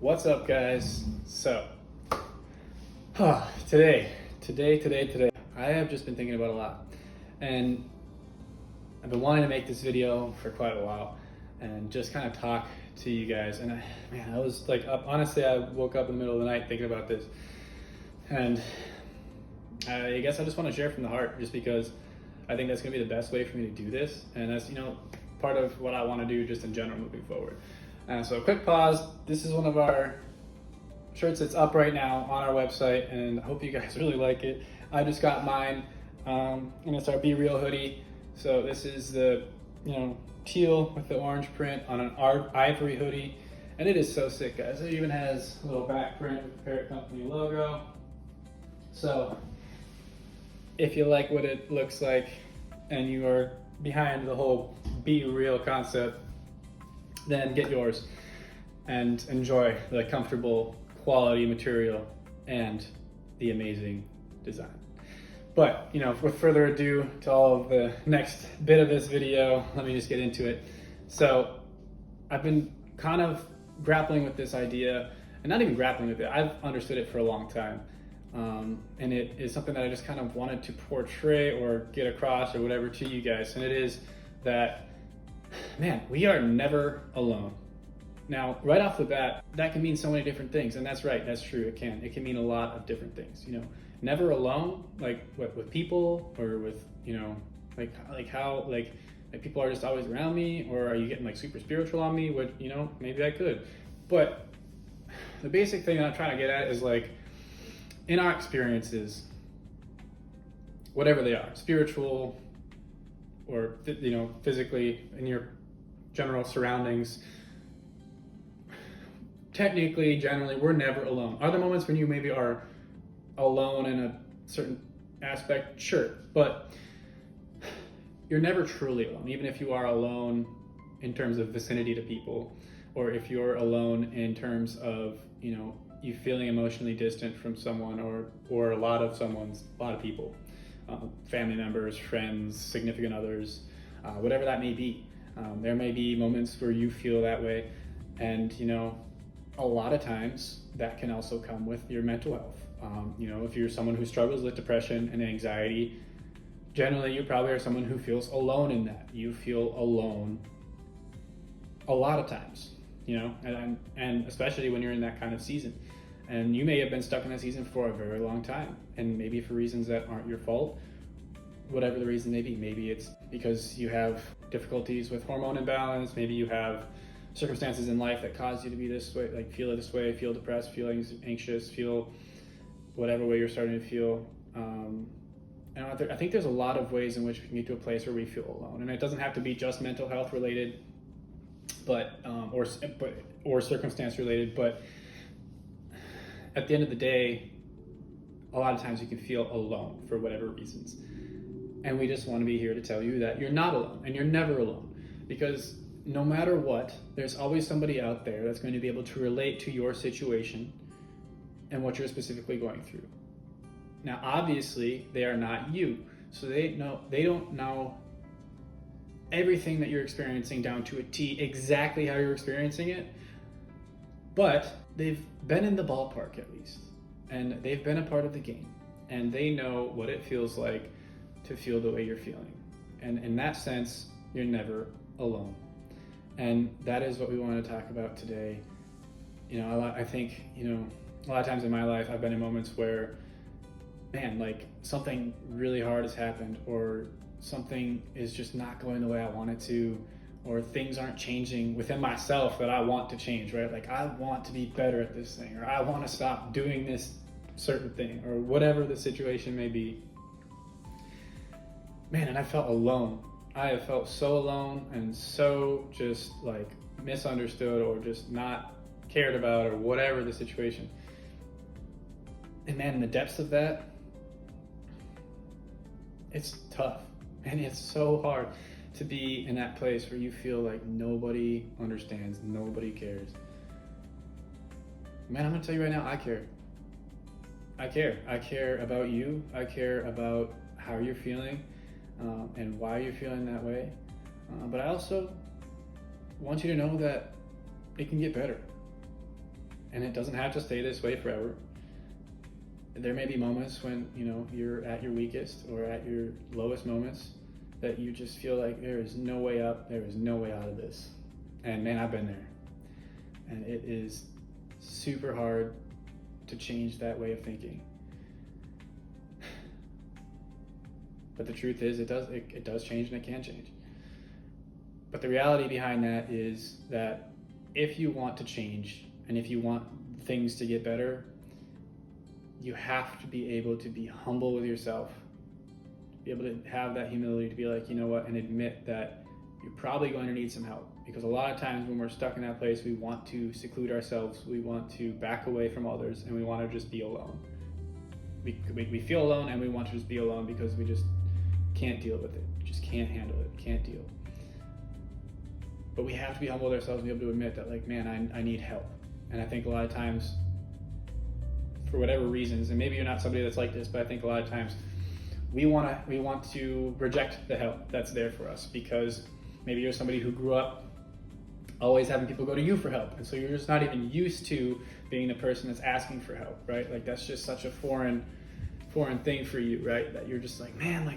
What's up, guys? So, today, I have just been thinking about a lot, and I've been wanting to make this video for quite a while, and just kind of talk to you guys. And I was like, honestly, I woke up in the middle of the night thinking about this, and I guess I just want to share from the heart, just because I think that's going to be the best way for me to do this, and that's part of what I want to do just in general moving forward. So quick pause. This is one of our shirts that's up right now on our website, and I hope you guys really like it. I just got mine, and it's our Be Real hoodie. So this is the teal with the orange print on an ivory hoodie, and it is so sick, guys. It even has a little back print with the parrot company logo. So if you like what it looks like and you are behind the whole Be Real concept, then get yours and enjoy the comfortable quality material and the amazing design. But with further ado to all of the next bit of this video, let me just get into it. So I've been kind of grappling with this idea, and not even grappling with it, I've understood it for a long time. And it is something that I just kind of wanted to portray or get across or whatever to you guys. And it is that, man, we are never alone. Now, right off the bat, that can mean so many different things, and that's right, that's true. It can mean a lot of different things. Never alone, like with people, or with how people are just always around me, or are you getting like super spiritual on me? Which maybe I could, but the basic thing that I'm trying to get at is like, in our experiences, whatever they are, spiritual or physically, in your general surroundings, technically, generally, we're never alone. Are there moments when you maybe are alone in a certain aspect? Sure, but you're never truly alone, even if you are alone in terms of vicinity to people, or if you're alone in terms of you feeling emotionally distant from someone, or a lot of people, family members, friends, significant others, whatever that may be. There may be moments where you feel that way, and a lot of times that can also come with your mental health. If you're someone who struggles with depression and anxiety, generally you probably are someone who feels alone in that. You feel alone a lot of times, and especially when you're in that kind of season. And you may have been stuck in that season for a very long time, and maybe for reasons that aren't your fault, whatever the reason may be. Maybe it's because you have difficulties with hormone imbalance. Maybe you have circumstances in life that cause you to be this way, like feel this way, feel depressed, feel anxious, feel whatever way you're starting to feel. And I think there's a lot of ways in which we can get to a place where we feel alone, and it doesn't have to be just mental health related, but or circumstance related. But at the end of the day, a lot of times you can feel alone for whatever reasons. And we just want to be here to tell you that you're not alone, and you're never alone, because no matter what, there's always somebody out there that's going to be able to relate to your situation and what you're specifically going through. Now, obviously, they are not you, so they don't know everything that you're experiencing down to a T, exactly how you're experiencing it, but they've been in the ballpark at least, and they've been a part of the game, and they know what it feels like to feel the way you're feeling. And in that sense, you're never alone. And that is what we want to talk about today. I think a lot of times in my life, I've been in moments where, man, like something really hard has happened, or something is just not going the way I want it to, or things aren't changing within myself that I want to change, right? Like I want to be better at this thing, or I want to stop doing this certain thing, or whatever the situation may be. Man, and I felt alone. I have felt so alone and so just like misunderstood, or just not cared about, or whatever the situation. And man, in the depths of that, it's tough, and it's so hard to be in that place where you feel like nobody understands, nobody cares. Man, I'm gonna tell you right now, I care. I care about you. I care about how you're feeling, and why you're feeling that way. But I also want you to know that it can get better. And it doesn't have to stay this way forever. There may be moments when, you're at your weakest or at your lowest moments that you just feel like there is no way up, there is no way out of this. And man, I've been there. And it is super hard to change that way of thinking. But the truth is, it does change, and it can change. But the reality behind that is that if you want to change and if you want things to get better, you have to be able to be humble with yourself, be able to have that humility to be like, you know what, and admit that you're probably going to need some help. Because a lot of times when we're stuck in that place, we want to seclude ourselves, we want to back away from others, and we want to just be alone. We feel alone, and we want to just be alone because we just can't deal with it. We just can't handle it, can't deal. But we have to be humble with ourselves and be able to admit that, like, man, I need help. And I think a lot of times, for whatever reasons, and maybe you're not somebody that's like this, but I think a lot of times we want to reject the help that's there for us because maybe you're somebody who grew up always having people go to you for help, and so you're just not even used to being the person that's asking for help, right? Like that's just such a foreign thing for you, right? That you're just like, man,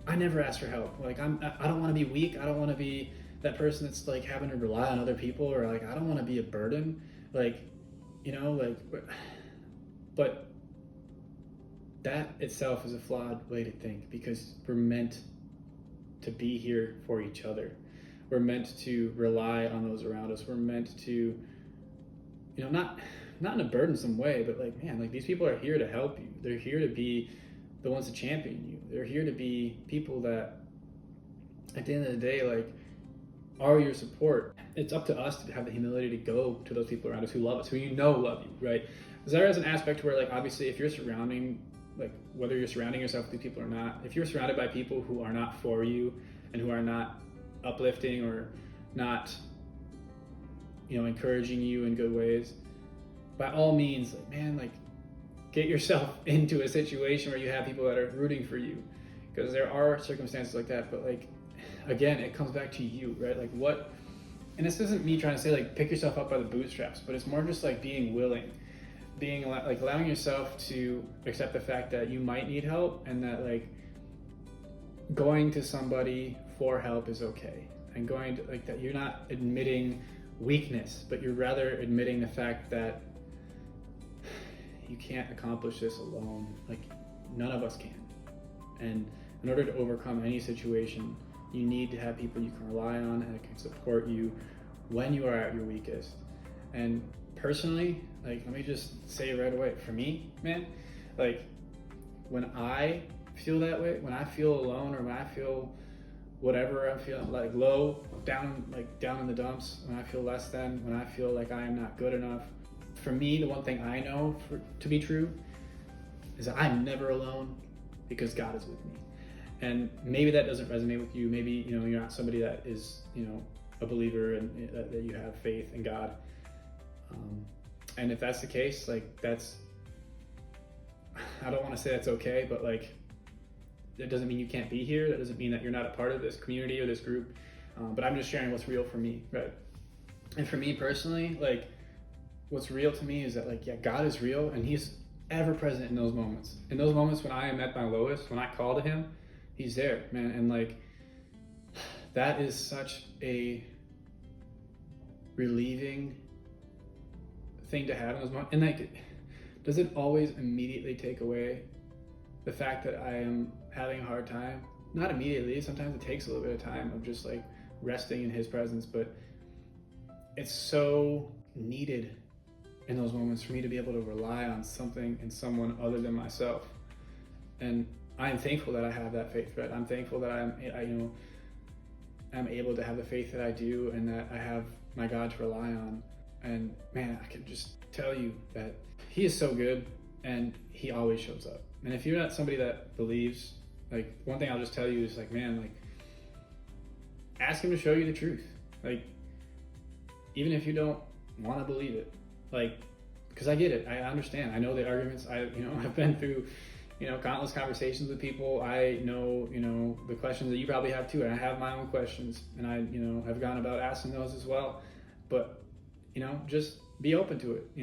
I never ask for help. Like I don't want to be weak. I don't want to be that person that's like having to rely on other people, or like I don't want to be a burden. But that itself is a flawed way to think, because we're meant to be here for each other. We're meant to rely on those around us. We're meant to, not in a burdensome way, but like, man, like these people are here to help you. They're here to be the ones to champion you. They're here to be people that, at the end of the day, like, are your support. It's up to us to have the humility to go to those people around us who love us, who love you, right? Because there is an aspect where, like, obviously, if you're whether you're surrounding yourself with these people or not, if you're surrounded by people who are not for you and who are not uplifting or not, encouraging you in good ways, by all means, like, man, like, get yourself into a situation where you have people that are rooting for you, because there are circumstances like that. But like, again, it comes back to you, right? Like what, and this isn't me trying to say like pick yourself up by the bootstraps, but it's more just like being willing, like allowing yourself to accept the fact that you might need help, and that like going to somebody for help is okay, and going to like that you're not admitting weakness, but you're rather admitting the fact that you can't accomplish this alone. Like none of us can. And in order to overcome any situation, you need to have people you can rely on and that can support you when you are at your weakest. And personally, like, let me just say right away, for me, man, like when I feel that way, when I feel alone, or when I feel whatever I'm feeling, like low, down in the dumps, when I feel less than, when I feel like I am not good enough, for me, the one thing I know to be true is that I'm never alone, because God is with me. And maybe that doesn't resonate with you. Maybe, you're not somebody that is, a believer and that you have faith in God. And if that's the case, like I don't want to say that's okay, but like, that doesn't mean you can't be here. That doesn't mean that you're not a part of this community or this group. But I'm just sharing what's real for me, right? And for me personally, like, what's real to me is that, like, yeah, God is real, and He's ever present in those moments. In those moments when I am at my lowest, when I call to Him, He's there, man. And like, that is such a relieving thing to have in those moments. And like, does it always immediately take away the fact that I am having a hard time? Not immediately. Sometimes it takes a little bit of time of just like resting in His presence, but it's so needed in those moments for me to be able to rely on something and someone other than myself. And I'm thankful that I have that faith, right? I'm thankful that I'm able to have the faith that I do, and that I have my God to rely on. And man, I can just tell you that He is so good, and He always shows up. And if you're not somebody that believes, like, one thing I'll just tell you is like, man, like, ask Him to show you the truth. Like, even if you don't want to believe it, like, because I get it, I understand, I know the arguments, I've been through, countless conversations with people. I know, the questions that you probably have too, and I have my own questions, and I, have gone about asking those as well. But just be open to it.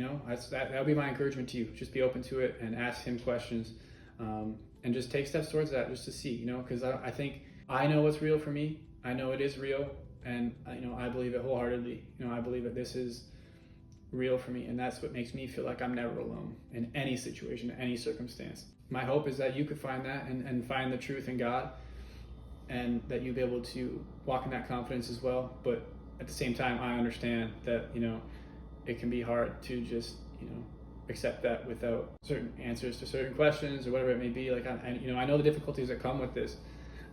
That would be my encouragement to you. Just be open to it and ask him questions, and just take steps towards that, just to see, because I think I know what's real for me. I know it is real, and I believe it wholeheartedly. I believe that this is real for me, and that's what makes me feel like I'm never alone in any situation, any circumstance. My hope is that you could find that and find the truth in God, and that you'll be able to walk in that confidence as well. But at the same time, I understand that it can be hard to just accept that without certain answers to certain questions or whatever it may be. Like I know the difficulties that come with this,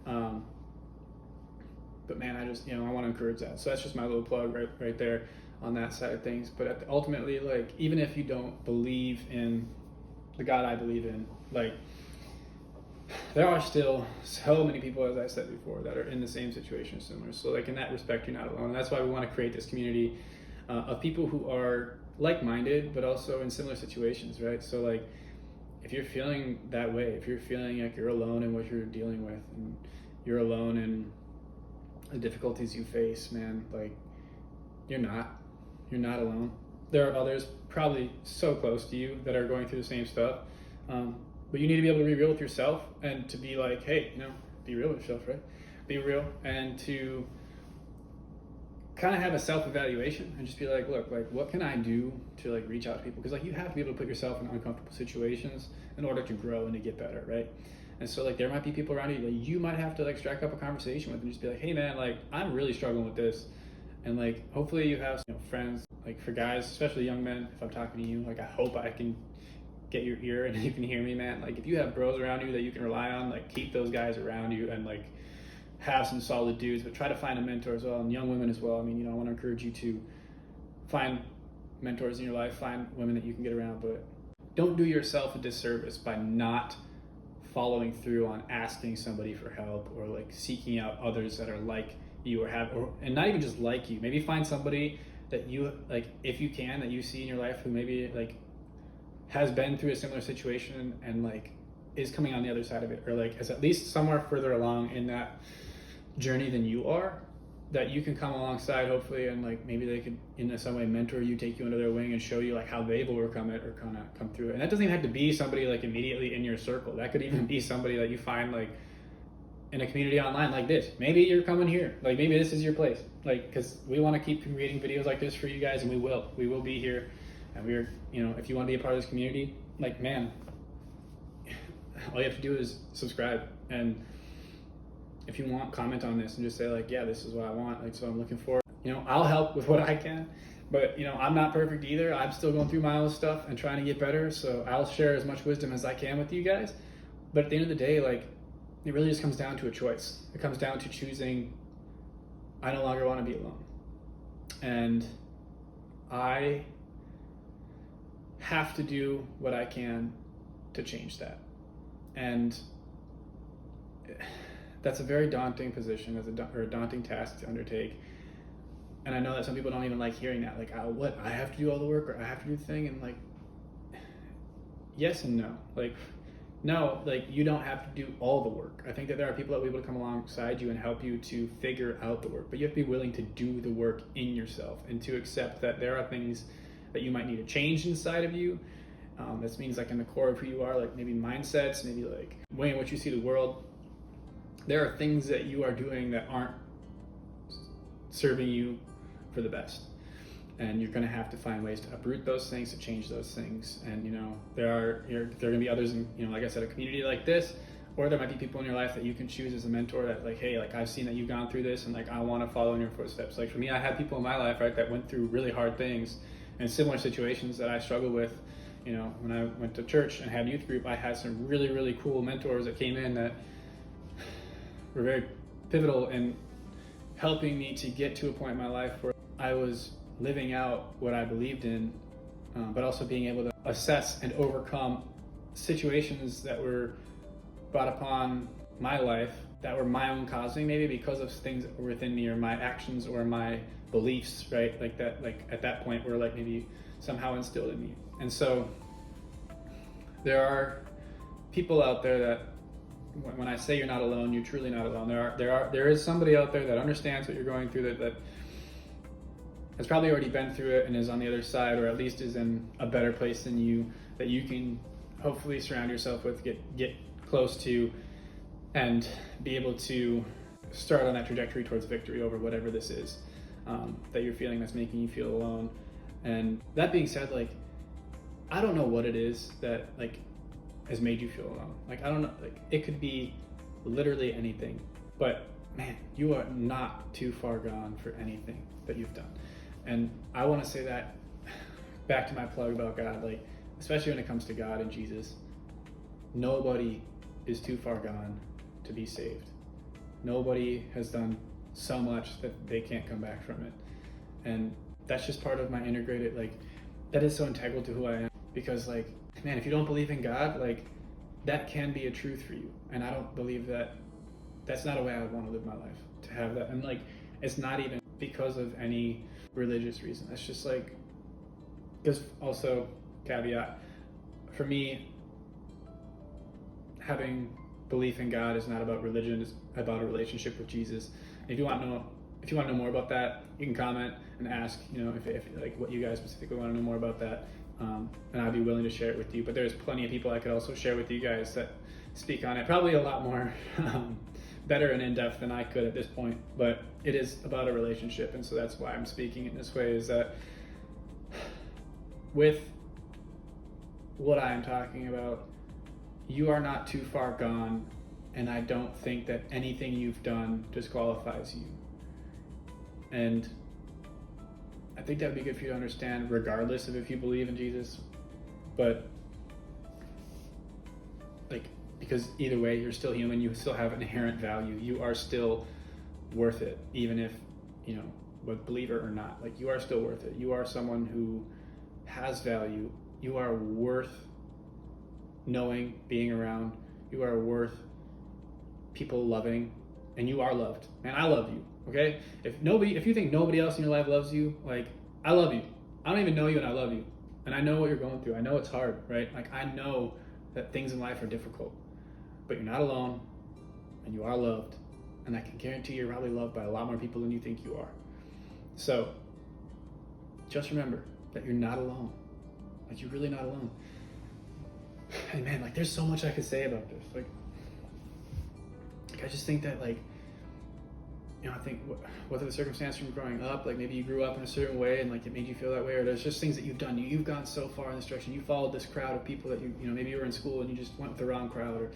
but man, I want to encourage that. So that's just my little plug right there on that side of things. But ultimately, like, even if you don't believe in the God I believe in, like, there are still so many people, as I said before, that are in the same situation, similar. So like, in that respect, you're not alone. And that's why we want to create this community of people who are like-minded, but also in similar situations, right? So like, if you're feeling that way, if you're feeling like you're alone in what you're dealing with, and you're alone in the difficulties you face, man, like, you're not alone. There are others probably so close to you that are going through the same stuff, but you need to be able to be real with yourself, and to be like, hey, be real with yourself, right? Be real, and to kind of have a self-evaluation and just be like, look, like, what can I do to like reach out to people? Because like, you have to be able to put yourself in uncomfortable situations in order to grow and to get better, right? And so like, there might be people around you that you might have to like strike up a conversation with and just be like, hey man, like, I'm really struggling with this. And like, hopefully you have friends, like, for guys, especially young men, if I'm talking to you, like, I hope I can get your ear and you can hear me, man. Like, if you have bros around you that you can rely on, like, keep those guys around you, and like, have some solid dudes, but try to find a mentor as well, and young women as well. I mean, I want to encourage you to find mentors in your life, find women that you can get around, but don't do yourself a disservice by not following through on asking somebody for help, or like seeking out others that are like you, and not even just like you. Maybe find somebody that you like, if you can, that you see in your life, who maybe like has been through a similar situation and like is coming on the other side of it, or like is at least somewhere further along in that journey than you are, that you can come alongside, hopefully, and like, maybe they could in some way mentor you, take you under their wing, and show you like how they've overcome it, or kind of come through it. And that doesn't even have to be somebody like immediately in your circle. That could even be somebody that you find like in a community online like this. Maybe you're coming here, like, maybe this is your place, like, because we want to keep creating videos like this for you guys, and we will be here. And we're, if you want to be a part of this community, like, man, all you have to do is subscribe, and if you want, comment on this and just say like, yeah, this is what I want, like, so I'm looking for. I'll help with what I can, but I'm not perfect either. I'm still going through my own stuff and trying to get better, so I'll share as much wisdom as I can with you guys. But at the end of the day, like, it really just comes down to a choice. It comes down to choosing, I no longer want to be alone, and I have to do what I can to change that. And that's a very daunting position, or a daunting task to undertake. And I know that some people don't even like hearing that, like, I have to do all the work, or I have to do the thing. And like, yes and no. Like, no, like, you don't have to do all the work. I think that there are people that will be able to come alongside you and help you to figure out the work, but you have to be willing to do the work in yourself, and to accept that there are things that you might need to change inside of you. This means like in the core of who you are, like maybe mindsets, maybe like way in which you see the world. There are things that you are doing that aren't serving you for the best, and you're going to have to find ways to uproot those things, to change those things. And there are going to be others in, like I said, a community like this, or there might be people in your life that you can choose as a mentor that like, hey, like, I've seen that you've gone through this, and like, I want to follow in your footsteps. Like, for me, I had people in my life, right, that went through really hard things and similar situations that I struggled with. When I went to church and had youth group, I had some really, really cool mentors that came in that were very pivotal in helping me to get to a point in my life where I was living out what I believed in, but also being able to assess and overcome situations that were brought upon my life that were my own causing, maybe because of things that were within me, or my actions, or my beliefs, right? Like that, like at that point, were like maybe somehow instilled in me. And so there are people out there that, when I say you're not alone, you're truly not alone. There is somebody out there that understands what you're going through, that has probably already been through it and is on the other side, or at least is in a better place than you, that you can hopefully surround yourself with, get close to, and be able to start on that trajectory towards victory over whatever this is that you're feeling that's making you feel alone. And that being said, like, I don't know what it is that like has made you feel alone. Like, I don't know, like it could be literally anything, but man, you are not too far gone for anything that you've done. And I want to say that back to my plug about God, like, especially when it comes to God and Jesus, nobody is too far gone to be saved. Nobody has done so much that they can't come back from it. And that's just part of my integrated, like, that is so integral to who I am. Because, like, man, if you don't believe in God, like, that can be a truth for you. And I don't believe that. That's not a way I would want to live my life, to have that. And like, it's not even because of any religious reason. It's just like, because also, caveat, for me, having belief in God is not about religion, it's about a relationship with Jesus. If you want to know more about that, you can comment and ask, you know, if like what you guys specifically want to know more about that. And I'd be willing to share it with you. But there's plenty of people I could also share with you guys that speak on it, probably a lot more better and in-depth than I could at this point. But it is about a relationship, and so that's why I'm speaking in this way, is that with what I'm talking about, you are not too far gone, and I don't think that anything you've done disqualifies you. And I think that would be good for you to understand, regardless of if you believe in Jesus. But like, because either way, you're still human, you still have inherent value, you are still worth it, even if, you know, whether believer or not, like, you are still worth it. You are someone who has value. You are worth knowing, being around. You are worth people loving, and you are loved. And I love you, okay? If you think nobody else in your life loves you, like, I love you. I don't even know you, and I love you. And I know what you're going through. I know it's hard, right? Like, I know that things in life are difficult, but you're not alone, and you are loved. And I can guarantee you're probably loved by a lot more people than you think you are. So just remember that you're not alone. Like, you're really not alone. And man, like, there's so much I could say about this. Like I just think that, like, you know, I think whether the circumstance from growing up, like maybe you grew up in a certain way and like it made you feel that way, or there's just things that you've done. You've gone so far in this direction. You followed this crowd of people that you know, maybe you were in school and you just went with the wrong crowd, or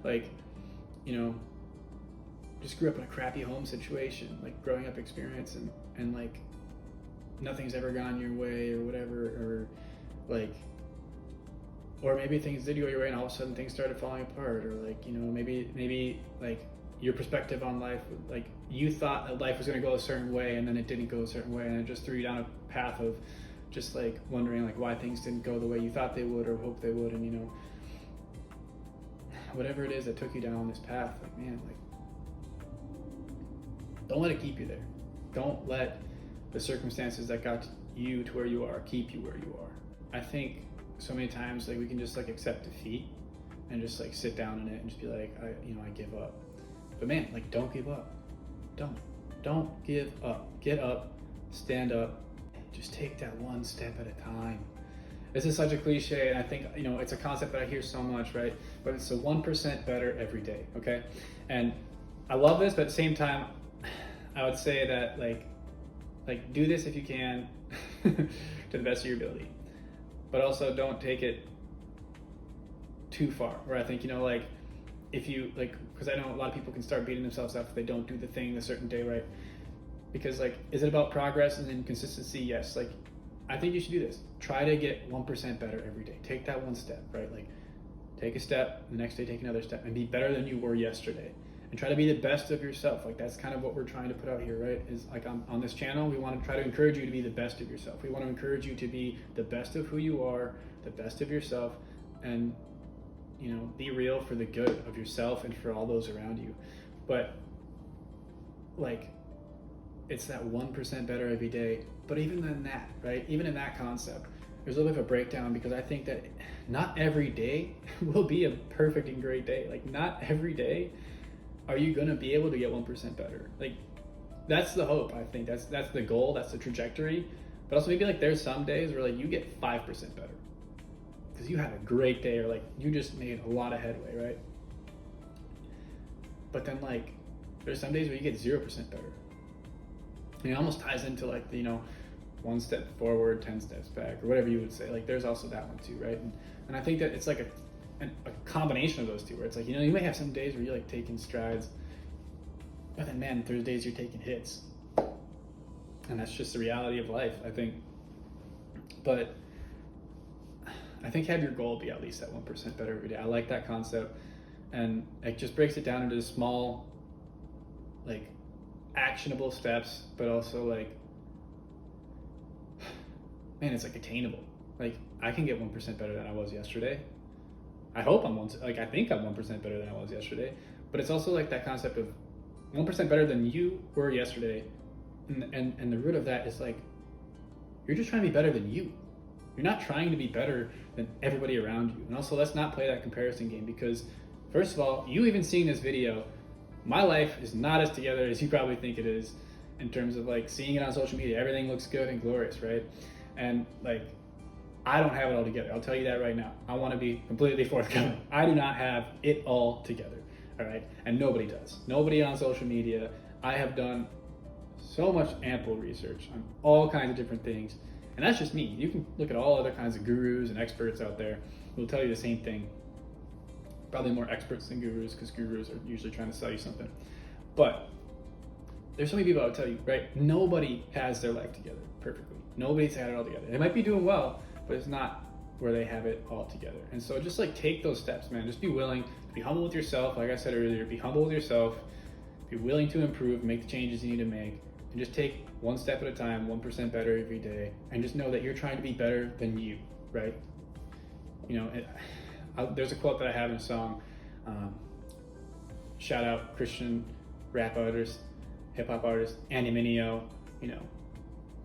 like, you know, just grew up in a crappy home situation, like growing up experience, and like nothing's ever gone your way or whatever, or like, or maybe things did go your way and all of a sudden things started falling apart, or like, you know, maybe like your perspective on life, like you thought that life was going to go a certain way and then it didn't go a certain way, and it just threw you down a path of just like wondering like why things didn't go the way you thought they would or hoped they would. And you know, whatever it is that took you down this path, like, man, like, don't let it keep you there. Don't let the circumstances that got you to where you are keep you where you are. I think so many times, like, we can just like accept defeat and just like sit down in it and just be like, I give up. But man, like, don't give up. Don't give up. Get up, stand up, just take that one step at a time. This is such a cliche, and I think, you know, it's a concept that I hear so much, right? But it's a 1% better every day, okay? And I love this, but at the same time, I would say that like do this if you can to the best of your ability, but also don't take it too far, where I think, you know, like, if you like, because I know a lot of people can start beating themselves up if they don't do the thing a certain day, right? Because like, is it about progress and then consistency? Yes. Like, I think you should do this. Try to get 1% better every day. Take that one step, right? Like, take a step, the next day take another step, and be better than you were yesterday. And try to be the best of yourself. Like, that's kind of what we're trying to put out here, right? Is like, on this channel, we want to try to encourage you to be the best of yourself. We want to encourage you to be the best of who you are, the best of yourself, and, you know, be real for the good of yourself and for all those around you. But like, it's that 1% better every day. But even than that, right? Even in that concept, there's a little bit of a breakdown, because I think that not every day will be a perfect and great day. Like, not every day are you gonna be able to get 1% better. Like, that's the hope. I think that's the goal, that's the trajectory. But also maybe like there's some days where like you get 5% better because you had a great day, or like you just made a lot of headway, right? But then like there's some days where you get 0% better. And it almost ties into like the, 1 step forward, 10 steps back, or whatever you would say. Like there's also that one too, right? And I think that it's like a combination of those two, where it's like, you may have some days where you're like taking strides, but then man, there's days you're taking hits. And that's just the reality of life, I think. But I think have your goal be at least that 1% better every day. I like that concept. And it just breaks it down into small, like, actionable steps, but also like, man, it's like attainable. Like I can get 1% better than I was yesterday. I hope I think I'm 1% better than I was yesterday. But it's also like that concept of 1% better than you were yesterday. And the root of that is like, you're just trying to be better than you. You're not trying to be better than everybody around you. And also, let's not play that comparison game, because first of all, you even seeing this video, my life is not as together as you probably think it is, in terms of like seeing it on social media. Everything looks good and glorious, right? And like, I don't have it all together. I'll tell you that right now. I want to be completely forthcoming. I do not have it all together, all right? And nobody does. Nobody on social media. I have done so much ample research on all kinds of different things. And that's just me. You can look at all other kinds of gurus and experts out there who will tell you the same thing. Probably more experts than gurus, because gurus are usually trying to sell you something. But there's so many people that will tell you, right? Nobody has their life together perfectly. Nobody's had it all together. They might be doing well, but it's not where they have it all together. And so just like take those steps, man. Just be willing to be humble with yourself. Like I said earlier, be humble with yourself. Be willing to improve, make the changes you need to make, and just take 1 step at a time, 1% better every day. And just know that you're trying to be better than you, right? There's a quote that I have in a song. Shout out Christian rap artist, hip hop artist, Andy Mineo.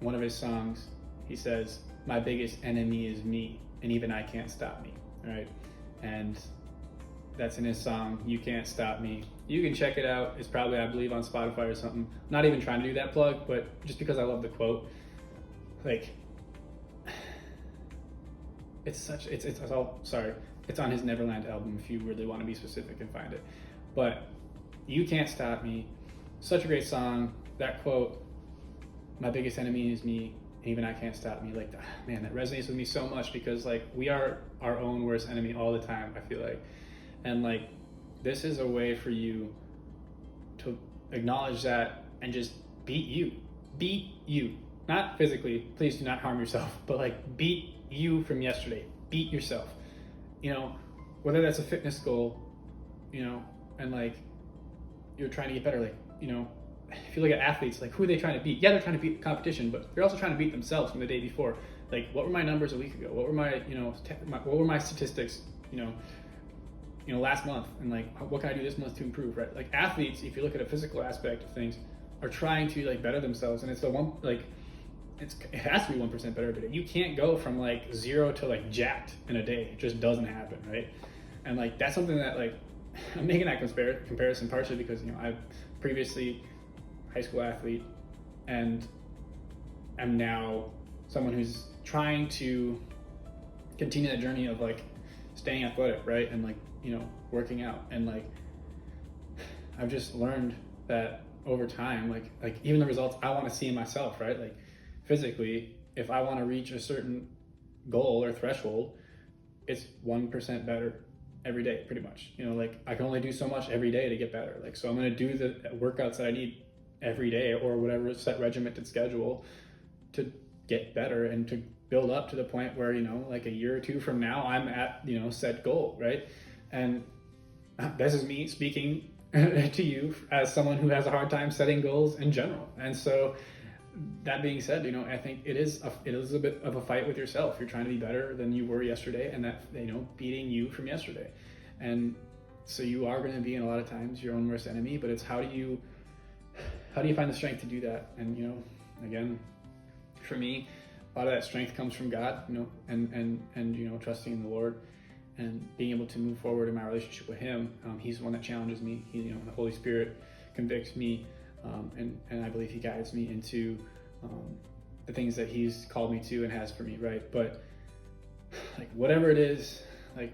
One of his songs, he says, "My biggest enemy is me, and even I can't stop me." All right, and that's in his song, "You Can't Stop Me." You can check it out. It's probably, I believe, on Spotify or something. I'm not even trying to do that plug, but just because I love the quote, like, it's on his Neverland album if you really want to be specific and find it. But "You Can't Stop Me," such a great song. That quote, "My biggest enemy is me, and even I can't stop me." Like, man, that resonates with me so much, because like we are our own worst enemy all the time, I feel like. And like, this is a way for you to acknowledge that and just beat you. Not physically, please do not harm yourself, but like beat you from yesterday. Beat yourself. Whether that's a fitness goal, and like you're trying to get better, like, if you look at athletes, like who are they trying to beat? Yeah, they're trying to beat the competition, but they're also trying to beat themselves from the day before. Like, what were my numbers a week ago? What were my, what were my statistics, last month? And like, what can I do this month to improve, right? Like athletes, if you look at a physical aspect of things, are trying to like better themselves, and it's the one, like, it has to be 1% better every day. You can't go from like 0 to like jacked in a day. It just doesn't happen, right? And like, that's something that like, I'm making that comparison partially because, I've previously high school athlete, and I'm now someone who's trying to continue that journey of like staying athletic, right? And like, working out. And like, I've just learned that over time, like even the results I want to see in myself, right? Like physically, if I want to reach a certain goal or threshold, it's 1% better every day, pretty much. Like I can only do so much every day to get better. Like, so I'm going to do the workouts that I need every day, or whatever set regimented schedule, to get better and to build up to the point where, like a year or two from now, I'm at, set goal, right? And this is me speaking to you as someone who has a hard time setting goals in general. And so that being said, I think it is a bit of a fight with yourself. You're trying to be better than you were yesterday, and that, beating you from yesterday. And so you are going to be, in a lot of times, your own worst enemy, but it's how do you find the strength to do that? And, again, for me, a lot of that strength comes from God, and trusting in the Lord and being able to move forward in my relationship with Him. He's the one that challenges me. The Holy Spirit convicts me and I believe he guides me into the things that he's called me to and has for me, right? But like whatever it is, like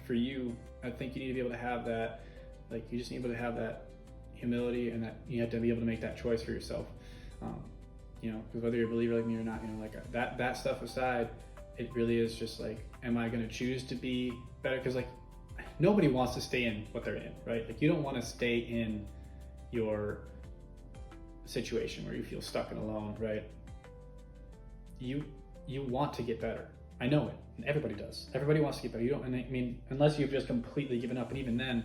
for you, I think you need to be able to have that, like you just need to be able to have that humility, and that you have to be able to make that choice for yourself. You know, because whether you're a believer like me or not, you know, like that stuff aside, it really is just like, am I going to choose to be better? Because like nobody wants to stay in what they're in, right? Like you don't want to stay in your situation where you feel stuck and alone, right? You want to get better. I know it, and everybody does. Everybody wants to get better. You don't, and I mean, unless you've just completely given up, and even then,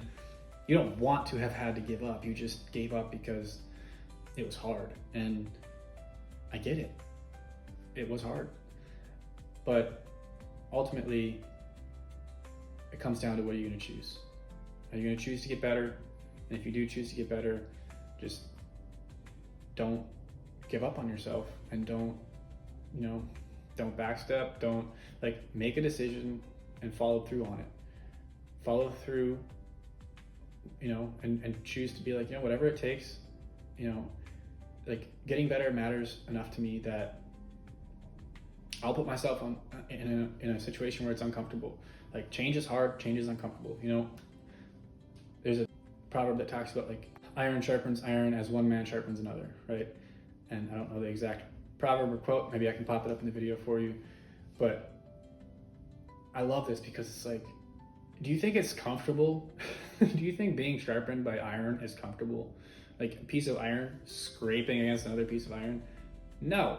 you don't want to have had to give up. You just gave up because it was hard, and I get it. It was hard, but ultimately, it comes down to what are you going to choose? Are you going to choose to get better? And if you do choose to get better, just don't give up on yourself, and don't backstep. Don't like make a decision and follow through on it. Follow through, you know, and choose to be like, you know, whatever it takes, you know, like getting better matters enough to me that I'll put myself in a situation where it's uncomfortable. Like change is hard, change is uncomfortable. You know, there's a proverb that talks about like iron sharpens iron as one man sharpens another, right? And I don't know the exact proverb or quote, maybe I can pop it up in the video for you, but I love this because it's like, do you think it's comfortable? Do you think being sharpened by iron is comfortable? Like a piece of iron scraping against another piece of iron? No,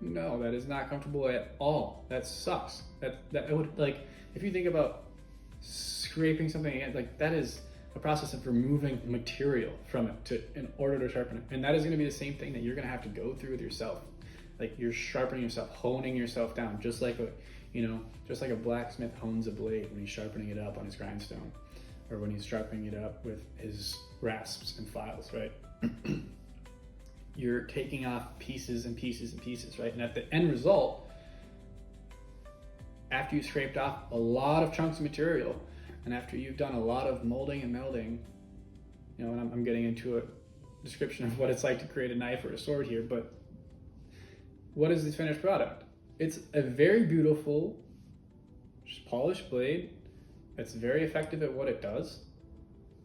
that is not comfortable at all. That sucks. That would, like, if you think about scraping something against, like that is a process of removing material from it in order to sharpen it. And that is going to be the same thing that you're going to have to go through with yourself. Like you're sharpening yourself, honing yourself down, just like a blacksmith hones a blade when he's sharpening it up on his grindstone, or when he's sharpening it up with his rasps and files, right? You're taking off pieces and pieces and pieces, right? And at the end result, after you've scraped off a lot of chunks of material, and after you've done a lot of molding and melding, you know, and I'm getting into a description of what it's like to create a knife or a sword here, but what is the finished product? It's a very beautiful, polished blade that's very effective at what it does,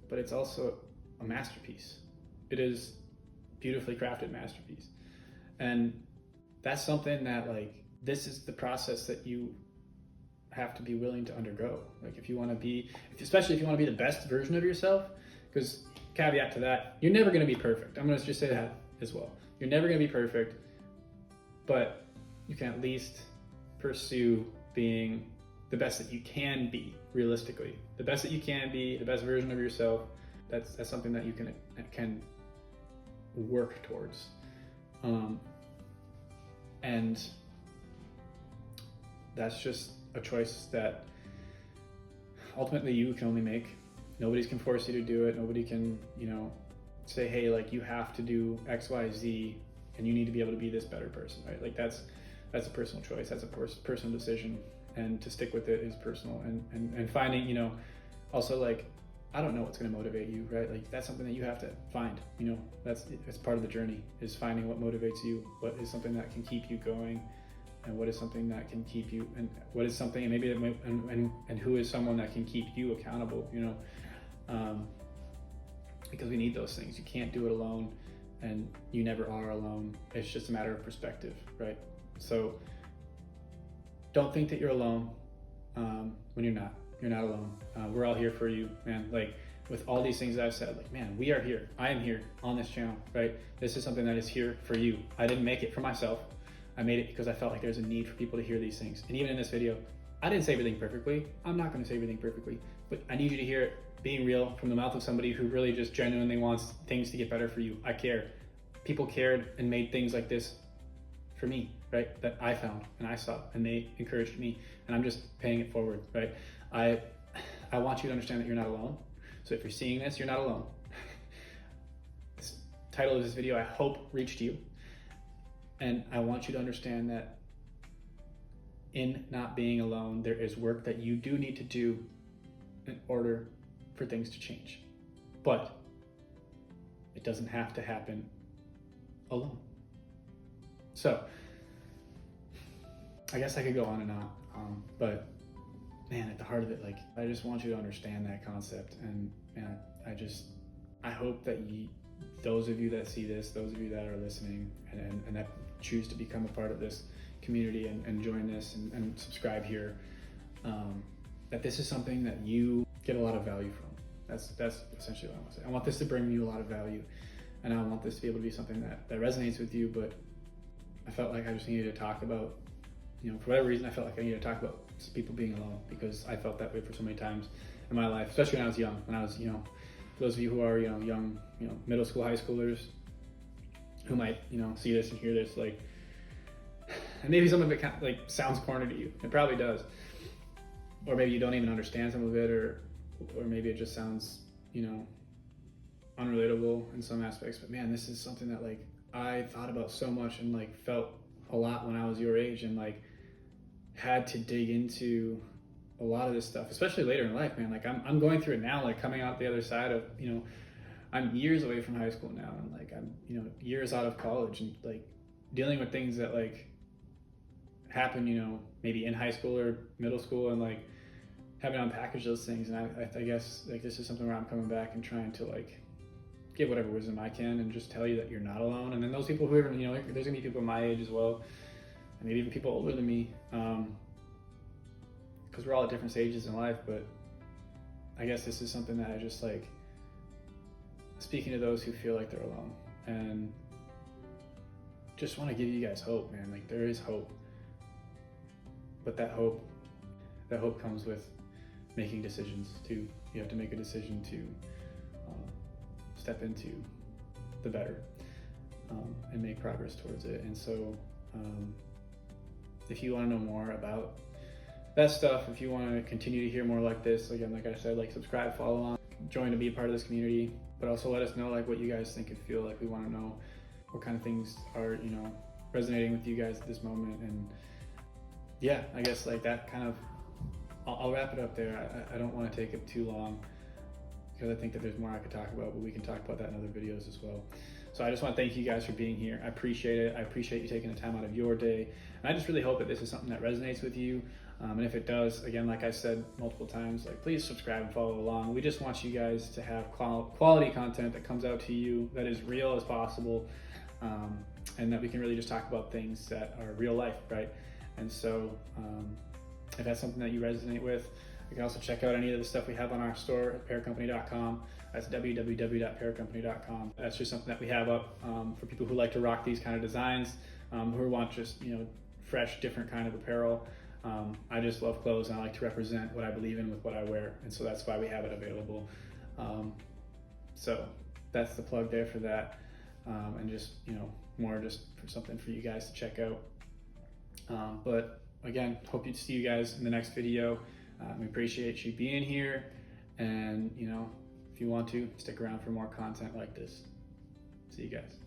but it's also a masterpiece. It is beautifully crafted masterpiece. And that's something that, like, this is the process that you have to be willing to undergo. Like if you want to be, especially if you want to be the best version of yourself, because caveat to that, you're never going to be perfect. I'm going to just say that as well. You're never going to be perfect, but you can at least pursue being the best that you can be realistically. The best that you can be, the best version of yourself. That's something that you can work towards. And that's just a choice that ultimately you can only make. Nobody can force you to do it. Nobody can, you know, say, hey, like you have to do X, Y, Z, and you need to be able to be this better person, right? Like that's a personal choice. That's a personal decision, and to stick with it is personal. And finding, you know, also like, I don't know what's going to motivate you, right? Like that's something that you have to find, you know, that's part of the journey, is finding what motivates you, what is something that can keep you going, and what is something that can keep you, and what is something, and maybe and who is someone that can keep you accountable, you know, because we need those things. You can't do it alone, and you never are alone. It's just a matter of perspective, right? So don't think that you're alone when you're not. You're not alone. We're all here for you, man. Like with all these things that I've said, like, man, we are here. I am here on this channel, right? This is something that is here for you. I didn't make it for myself. I made it because I felt like there's a need for people to hear these things. And even in this video, I didn't say everything perfectly. I'm not going to say everything perfectly, but I need you to hear it being real from the mouth of somebody who really just genuinely wants things to get better for you. I care. People cared and made things like this for me, right? That I found and I saw, and they encouraged me, and I'm just paying it forward, right? I want you to understand that you're not alone. So if you're seeing this, you're not alone. This title of this video, I hope, reached you. And I want you to understand that in not being alone, there is work that you do need to do in order for things to change. But it doesn't have to happen alone. So I guess I could go on and on, but man, at the heart of it, like, I just want you to understand that concept. And man, I hope that those of you that see this, those of you that are listening and that choose to become a part of this community and join this and subscribe here, that this is something that you get a lot of value from. That's essentially what I want to say. I want this to bring you a lot of value, and I want this to be able to be something that resonates with you. But I felt like I just needed to talk about, for whatever reason, I felt like I needed to talk about people being alone, because I felt that way for so many times in my life, especially when I was young. When I was, for those of you who are, young, middle school, high schoolers who might, see this and hear this, like, and maybe some of it kind of, like, sounds corny to you. It probably does. Or maybe you don't even understand some of it, or maybe it just sounds, unrelatable in some aspects. But man, this is something that, like, I thought about so much and, like, felt a lot when I was your age, and, like, had to dig into a lot of this stuff, especially later in life, man. Like, I'm going through it now, like, coming out the other side of, I'm years away from high school now, and, like, I'm, years out of college, and, like, dealing with things that, like, happen, maybe in high school or middle school, and, like, having to unpackage those things. And I guess, like, this is something where I'm coming back and trying to, like, give whatever wisdom I can and just tell you that you're not alone. And then those people who are, there's gonna be people my age as well, and maybe even people older than me, because we're all at different stages in life. But I guess this is something that I just, like, speaking to those who feel like they're alone, and just want to give you guys hope, man. Like, there is hope, but that hope comes with making decisions too. You have to make a decision to step into the better, and make progress towards it. And so if you want to know more about that stuff, if you want to continue to hear more like this, again, like I said, like, subscribe, follow along, join to be a part of this community. But also let us know, like, what you guys think and feel. Like, we want to know what kind of things are, resonating with you guys at this moment. And yeah, I guess, like, that kind of, I'll wrap it up there. I don't want to take it too long, because I think that there's more I could talk about, but we can talk about that in other videos as well. So I just want to thank you guys for being here. I appreciate it. I appreciate you taking the time out of your day. And I just really hope that this is something that resonates with you. And if it does, again, like I said multiple times, like, please subscribe and follow along. We just want you guys to have quality content that comes out to you that is real as possible, and that we can really just talk about things that are real life, right? And so if that's something that you resonate with, you can also check out any of the stuff we have on our store at pearcompany.com. That's www.pearcompany.com. That's just something that we have up for people who like to rock these kind of designs, who want just, fresh, different kind of apparel. I just love clothes, and I like to represent what I believe in with what I wear. And so that's why we have it available. So that's the plug there for that. And just, more just for something for you guys to check out. But again, hope to see you guys in the next video. We appreciate you being here, and if you want to, stick around for more content like this. See you guys.